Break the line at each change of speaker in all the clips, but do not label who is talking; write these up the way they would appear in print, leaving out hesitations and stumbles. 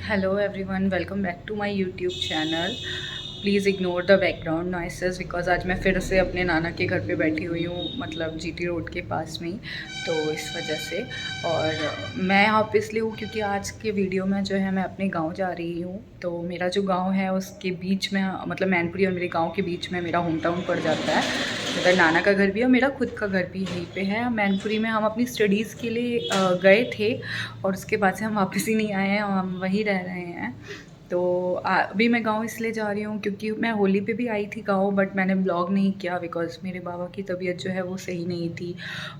Hello everyone, welcome back to my YouTube channel. Please ignore the background noises because आज मैं फिर से अपने नाना के घर पे बैठी हुई हूँ, मतलब जीटी रोड के पास में ही, तो इस वजह से। और मैं यहाँ पे इसलिए हूँ क्योंकि आज के वीडियो में जो है मैं अपने गांव जा रही हूँ। तो मेरा जो गांव है उसके बीच में, मतलब मैनपुरी और मेरे गांव के बीच में मेरा होम टाउन पड़ जाता है। उधर नाना का घर भी है और मेरा खुद का घर भी यहीं पे है। मैनपुरी में हम अपनी स्टडीज़ के लिए गए थे और उसके बाद से हम वापस ही नहीं आए हैं और हम वहीं रह रहे हैं। तो अभी मैं गांव इसलिए जा रही हूँ क्योंकि मैं होली पे भी आई थी गांव, बट मैंने ब्लॉग नहीं किया बिकॉज़ मेरे बाबा की तबीयत जो है वो सही नहीं थी।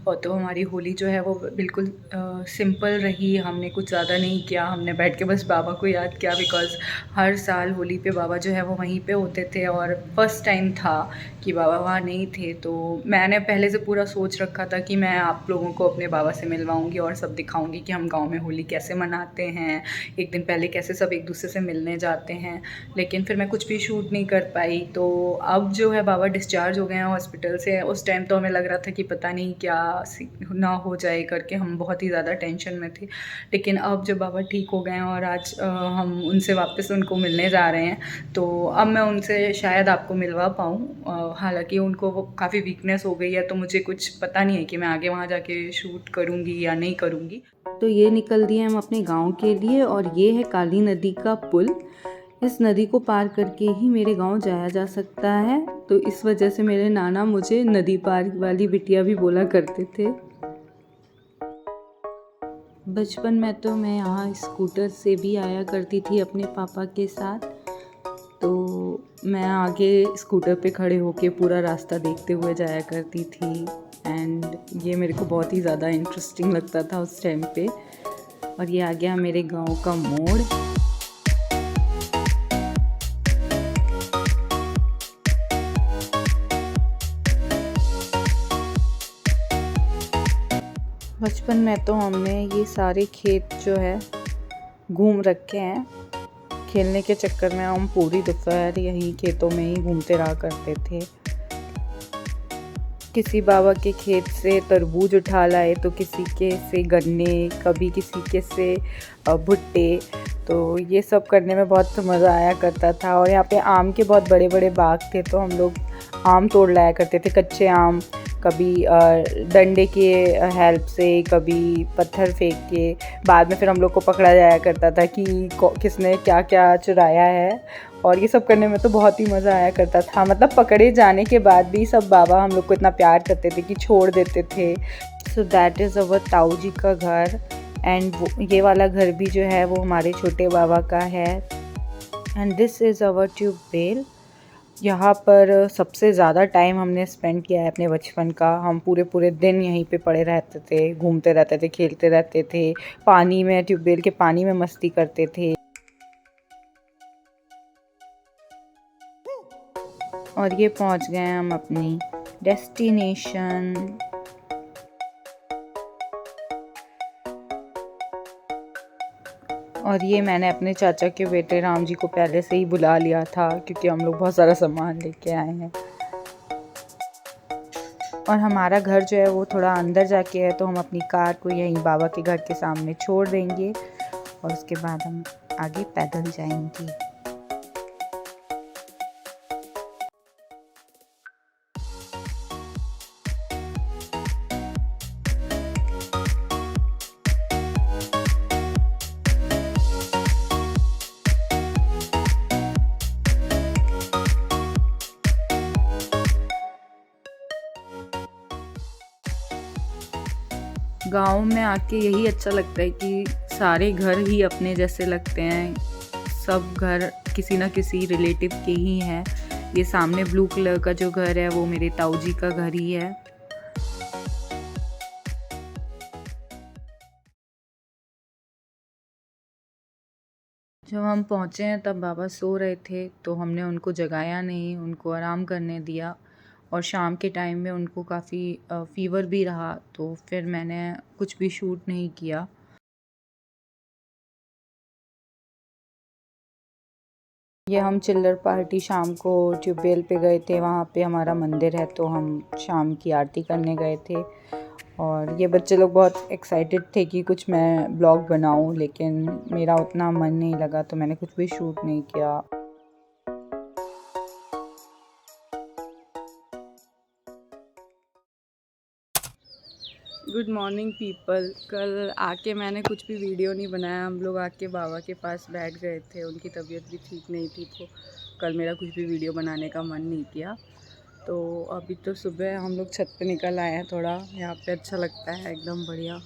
और तो हमारी होली जो है वो बिल्कुल सिंपल रही। हमने कुछ ज़्यादा नहीं किया, हमने बैठ के बस बाबा को याद किया बिकॉज़ हर साल होली पे बाबा जो है वो वहीं पे होते थे और फर्स्ट टाइम था कि बाबा वहाँ नहीं थे। तो मैंने पहले से पूरा सोच रखा था कि मैं आप लोगों को अपने बाबा से मिलवाऊँगी और सब दिखाऊँगी कि हम गाँव में होली कैसे मनाते हैं, एक दिन पहले कैसे सब एक दूसरे से मिलने जाते हैं। लेकिन फिर मैं कुछ भी शूट नहीं कर पाई। तो अब जो है बाबा डिस्चार्ज हो गए हैं हॉस्पिटल से। उस टाइम तो हमें लग रहा था कि पता नहीं क्या ना हो जाए करके, हम बहुत ही ज़्यादा टेंशन में थे। लेकिन अब जब बाबा ठीक हो गए हैं और आज हम उनसे वापस उनको मिलने जा रहे हैं, तो अब मैं उनसे शायद आपको मिलवा पाऊँ। हालांकि उनको वो काफ़ी वीकनेस हो गई है, तो मुझे कुछ पता नहीं है कि मैं आगे वहाँ जाके शूट करूँगी या नहीं करूँगी। तो ये निकल दिए हम अपने गांव के लिए और ये है काली नदी का पुल। इस नदी को पार करके ही मेरे गांव जाया जा सकता है। तो इस वजह से मेरे नाना मुझे नदी पार वाली बिटिया भी बोला करते थे। बचपन में तो मैं यहाँ स्कूटर से भी आया करती थी अपने पापा के साथ। तो मैं आगे स्कूटर पे खड़े होके पूरा रास्ता देखते हुए जाया करती थी एंड ये मेरे को बहुत ही ज़्यादा इंटरेस्टिंग लगता था उस टाइम पे। और ये आ गया मेरे गांव का मोड़। बचपन में तो हमने ये सारे खेत जो है घूम रखे हैं। खेलने के चक्कर में हम पूरी दोपहर यही खेतों में ही घूमते रहा करते थे। किसी बाबा के खेत से तरबूज उठा लाए तो किसी के से गन्ने, कभी किसी के से भुट्टे। तो ये सब करने में बहुत मज़ा आया करता था। और यहाँ पे आम के बहुत बड़े बड़े बाग थे, तो हम लोग आम तोड़ लाया करते थे, कच्चे आम। कभी डंडे के हेल्प से, कभी पत्थर फेंक के। बाद में फिर हम लोग को पकड़ा जाया करता था कि किसने क्या क्या चुराया है। और ये सब करने में तो बहुत ही मज़ा आया करता था। मतलब पकड़े जाने के बाद भी सब बाबा हम लोग को इतना प्यार करते थे कि छोड़ देते थे। सो दैट इज़ अवर ताऊ जी का घर। एंड ये वाला घर भी जो है वो हमारे छोटे बाबा का है। And this is our tubewell. यहाँ पर सबसे ज़्यादा टाइम हमने स्पेंड किया है अपने बचपन का। हम पूरे पूरे दिन यहीं पे पड़े रहते थे, घूमते रहते थे, खेलते रहते थे, पानी में, ट्यूबवेल के पानी में मस्ती करते थे। और ये पहुँच गए हम अपनी डेस्टिनेशन। और ये मैंने अपने चाचा के बेटे राम जी को पहले से ही बुला लिया था क्योंकि हम लोग बहुत सारा सामान लेके आए हैं। और हमारा घर जो है वो थोड़ा अंदर जाके है, तो हम अपनी कार को यहीं बाबा के घर के सामने छोड़ देंगे और उसके बाद हम आगे पैदल जाएंगे। गांव में आके यही अच्छा लगता है कि सारे घर ही अपने जैसे लगते हैं। सब घर किसी ना किसी रिलेटिव के ही हैं। ये सामने ब्लू कलर का जो घर है वो मेरे ताऊ जी का घर ही है। जब हम पहुँचे हैं तब बाबा सो रहे थे, तो हमने उनको जगाया नहीं, उनको आराम करने दिया। और शाम के टाइम में उनको काफ़ी फ़ीवर भी रहा, तो फिर मैंने कुछ भी शूट नहीं किया। ये हम चिल्लर पार्टी शाम को ट्यूबवेल पे गए थे। वहाँ पे हमारा मंदिर है, तो हम शाम की आरती करने गए थे। और ये बच्चे लोग बहुत एक्साइटेड थे कि कुछ मैं ब्लॉग बनाऊं, लेकिन मेरा उतना मन नहीं लगा तो मैंने कुछ भी शूट नहीं किया। Good morning people. कल आके मैंने कुछ भी वीडियो नहीं बनाया। हम लोग आके बाबा के पास बैठ गए थे, उनकी तबीयत भी ठीक नहीं थी तो कल मेरा कुछ भी वीडियो बनाने का मन नहीं किया। तो अभी तो सुबह हम लोग छत पे निकल आए हैं, थोड़ा यहाँ पे अच्छा लगता है, एकदम बढ़िया,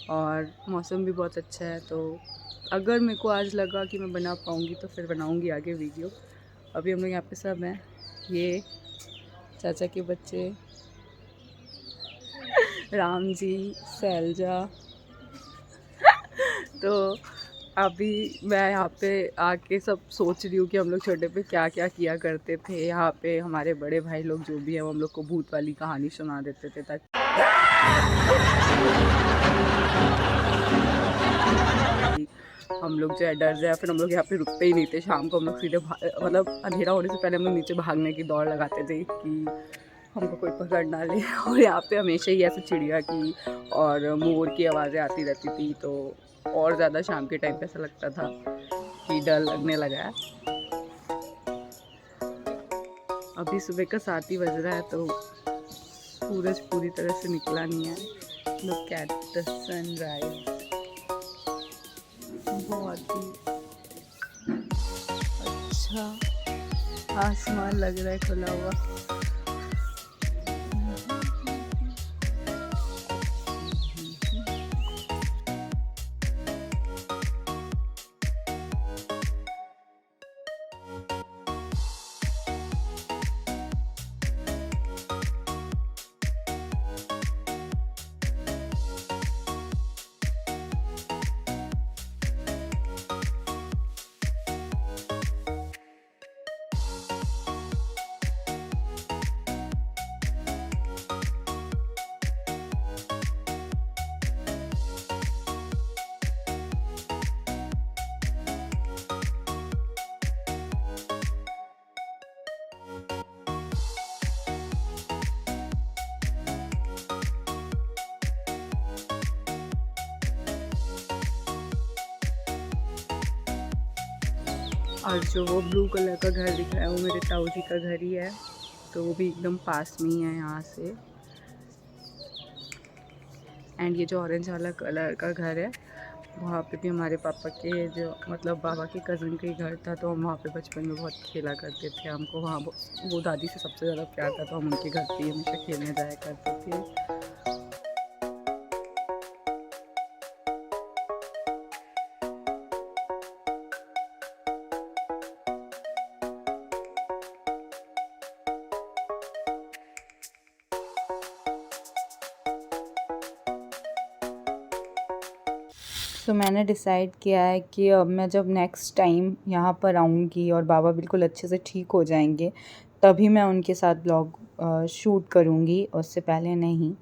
और मौसम भी बहुत अच्छा है। तो अगर मेरे को आज लगा कि मैं बना पाऊँगी तो फिर बनाऊँगी आगे वीडियो। अभी हम लोग यहाँ पे सब हैं, ये चाचा के बच्चे, राम जी, सैलजा। तो अभी मैं यहाँ पे आके सब सोच रही हूँ कि हम लोग छोटे पे क्या क्या किया करते थे। यहाँ पे हमारे बड़े भाई लोग जो भी हैं वो हम लोग को भूत वाली कहानी सुना देते थे ताकि हम लोग जो है डर जाए। फिर हम लोग यहाँ पे रुकते ही नहीं थे, शाम को हम लोग सीधे मतलब अंधेरा होने से पहले हम लोग नीचे भागने की दौड़ लगाते थे कि हमको कोई पकड़ ना ले। और यहाँ पे हमेशा ही ऐसे चिड़िया की और मोर की आवाज़ें आती रहती थी, तो और ज़्यादा शाम के टाइम पे ऐसा लगता था कि डर लगने लगा है। अभी सुबह का 7 ही बज रहा है तो सूरज पूरी तरह से निकला नहीं है। लुक एट द सनराइज, बहुत ही अच्छा आसमान लग रहा है खुला हुआ। और जो वो ब्लू कलर का घर दिख रहा है वो मेरे ताऊ जी का घर ही है, तो वो भी एकदम पास में ही है यहाँ से। एंड ये जो ऑरेंज वाला कलर का घर है वहाँ पे भी हमारे पापा के जो मतलब बाबा के कज़न का ही घर था, तो हम वहाँ पे बचपन में बहुत खेला करते थे। हमको वहाँ वो दादी से सबसे ज़्यादा प्यार था, तो हम उनके घर पे हमेशा खेलने जाया करते थे। तो मैंने डिसाइड किया है कि अब मैं जब नेक्स्ट टाइम यहाँ पर आऊँगी और बाबा बिल्कुल अच्छे से ठीक हो जाएंगे तभी मैं उनके साथ ब्लॉग शूट करूँगी, उससे पहले नहीं।